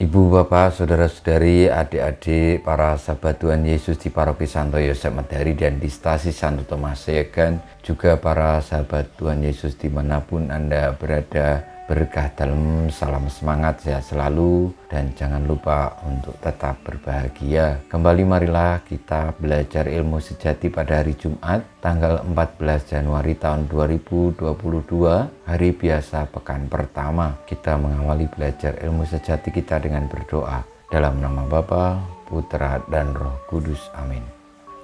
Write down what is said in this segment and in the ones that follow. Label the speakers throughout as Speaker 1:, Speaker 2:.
Speaker 1: Ibu, Bapak, Saudara-saudari, adik-adik, para sahabat Tuhan Yesus di Paroki Santo Yosef Medari dan di Stasi Santo Tomas Segan, juga para sahabat Tuhan Yesus dimanapun Anda berada, berkah dalam salam semangat sehat selalu dan jangan lupa untuk tetap berbahagia. Kembali marilah kita belajar ilmu sejati pada hari Jumat tanggal 14 Januari tahun 2022, hari biasa pekan pertama. Kita mengawali belajar ilmu sejati kita dengan berdoa. Dalam nama Bapa, Putra, dan Roh Kudus. Amin.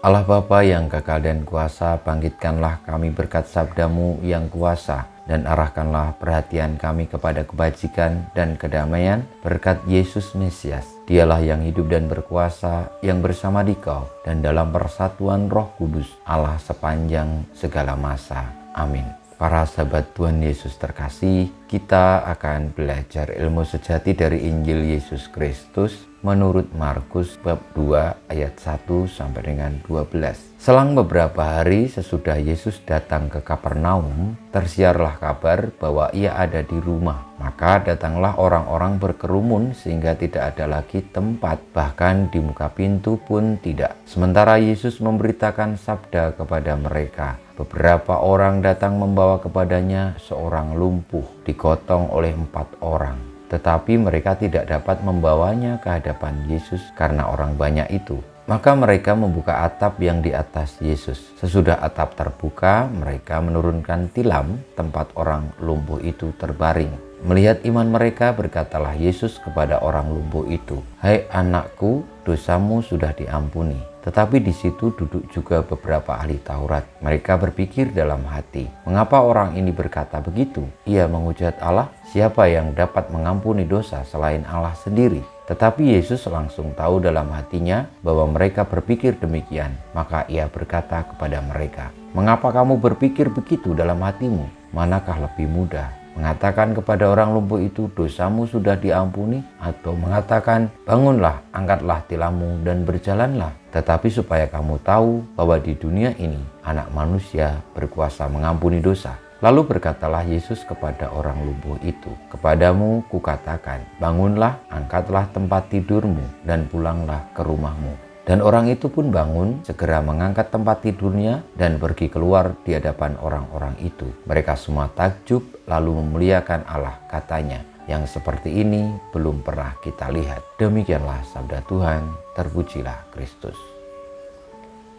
Speaker 1: Allah Bapa yang kekal dan kuasa, bangkitkanlah kami berkat sabdamu yang kuasa, dan arahkanlah perhatian kami kepada kebajikan dan kedamaian berkat Yesus Mesias. Dialah yang hidup dan berkuasa, yang bersama Dikau dan dalam persatuan Roh Kudus, Allah sepanjang segala masa. Amin. Para sahabat Tuhan Yesus terkasih, kita akan belajar ilmu sejati dari Injil Yesus Kristus menurut Markus bab 2 ayat 1 sampai dengan 12. Selang beberapa hari sesudah Yesus datang ke Kapernaum, tersiarlah kabar bahwa ia ada di rumah. Maka datanglah orang-orang berkerumun sehingga tidak ada lagi tempat, bahkan di muka pintu pun tidak. Sementara Yesus memberitakan sabda kepada mereka, beberapa orang datang membawa kepadanya seorang lumpuh, digotong oleh 4 orang. Tetapi mereka tidak dapat membawanya ke hadapan Yesus karena orang banyak itu. Maka mereka membuka atap yang di atas Yesus. Sesudah atap terbuka, mereka menurunkan tilam tempat orang lumpuh itu terbaring. Melihat iman mereka, berkatalah Yesus kepada orang lumpuh itu, "Hai anakku, dosamu sudah diampuni." Tetapi di situ duduk juga beberapa ahli Taurat. Mereka berpikir dalam hati, "Mengapa orang ini berkata begitu? Ia menghujat Allah. Siapa yang dapat mengampuni dosa selain Allah sendiri?" Tetapi Yesus langsung tahu dalam hatinya bahwa mereka berpikir demikian. Maka ia berkata kepada mereka, "Mengapa kamu berpikir begitu dalam hatimu? Manakah lebih mudah? Mengatakan kepada orang lumpuh itu, 'Dosamu sudah diampuni,' atau mengatakan, 'Bangunlah, angkatlah tilammu dan berjalanlah'? Tetapi supaya kamu tahu bahwa di dunia ini Anak Manusia berkuasa mengampuni dosa." Lalu berkatalah Yesus kepada orang lumpuh itu, "Kepadamu kukatakan, bangunlah, angkatlah tempat tidurmu, dan pulanglah ke rumahmu." Dan orang itu pun bangun, segera mengangkat tempat tidurnya, dan pergi keluar di hadapan orang-orang itu. Mereka semua takjub, lalu memuliakan Allah, katanya, "Yang seperti ini belum pernah kita lihat." Demikianlah sabda Tuhan, terpujilah Kristus.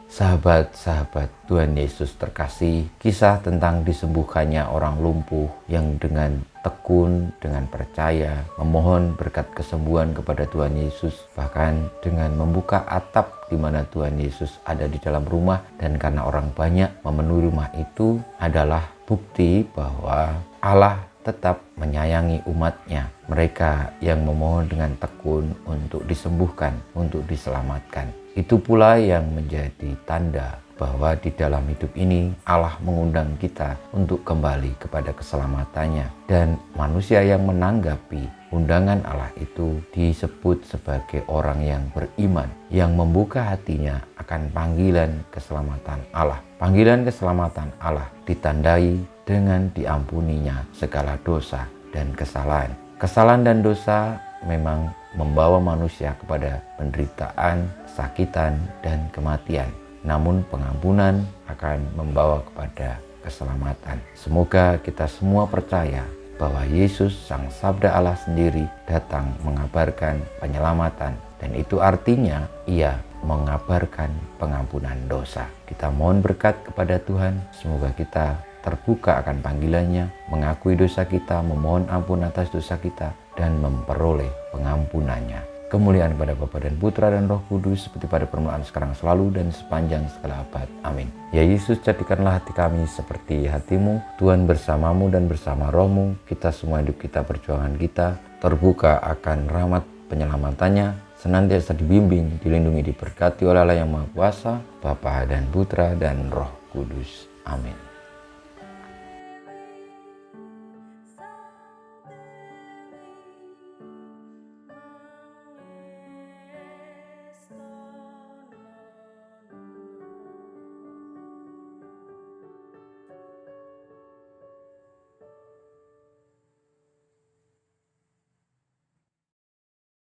Speaker 1: Sahabat-sahabat Tuhan Yesus terkasih, kisah tentang disembuhkannya orang lumpuh yang dengan tekun, dengan percaya, memohon berkat kesembuhan kepada Tuhan Yesus, bahkan dengan membuka atap di mana Tuhan Yesus ada di dalam rumah, dan karena orang banyak memenuhi rumah itu, adalah bukti bahwa Allah tetap menyayangi umatnya, mereka yang memohon dengan tekun untuk disembuhkan, untuk diselamatkan. Itu pula yang menjadi tanda bahwa di dalam hidup ini Allah mengundang kita untuk kembali kepada keselamatannya. Dan manusia yang menanggapi undangan Allah itu disebut sebagai orang yang beriman, yang membuka hatinya akan panggilan keselamatan Allah. Panggilan keselamatan Allah ditandai dengan diampuninya segala dosa dan kesalahan. Kesalahan dan dosa memang membawa manusia kepada penderitaan, kesakitan, dan kematian. Namun pengampunan akan membawa kepada keselamatan. Semoga kita semua percaya bahwa Yesus, Sang Sabda Allah sendiri, datang mengabarkan penyelamatan. Dan itu artinya ia mengabarkan pengampunan dosa. Kita mohon berkat kepada Tuhan, semoga kita terbuka akan panggilannya, mengakui dosa kita, memohon ampun atas dosa kita, dan memperoleh pengampunannya. Kemuliaan kepada Bapa dan Putra dan Roh Kudus, seperti pada permulaan, sekarang, selalu, dan sepanjang segala abad. Amin. Ya Yesus, jadikanlah hati kami seperti hatimu. Tuhan bersamamu dan bersama rohmu, kita semua hidup kita, perjuangan kita, terbuka akan rahmat penyelamatannya, senantiasa dibimbing, dilindungi, diberkati oleh Allah yang Maha Kuasa, Bapa dan Putra dan Roh Kudus. Amin.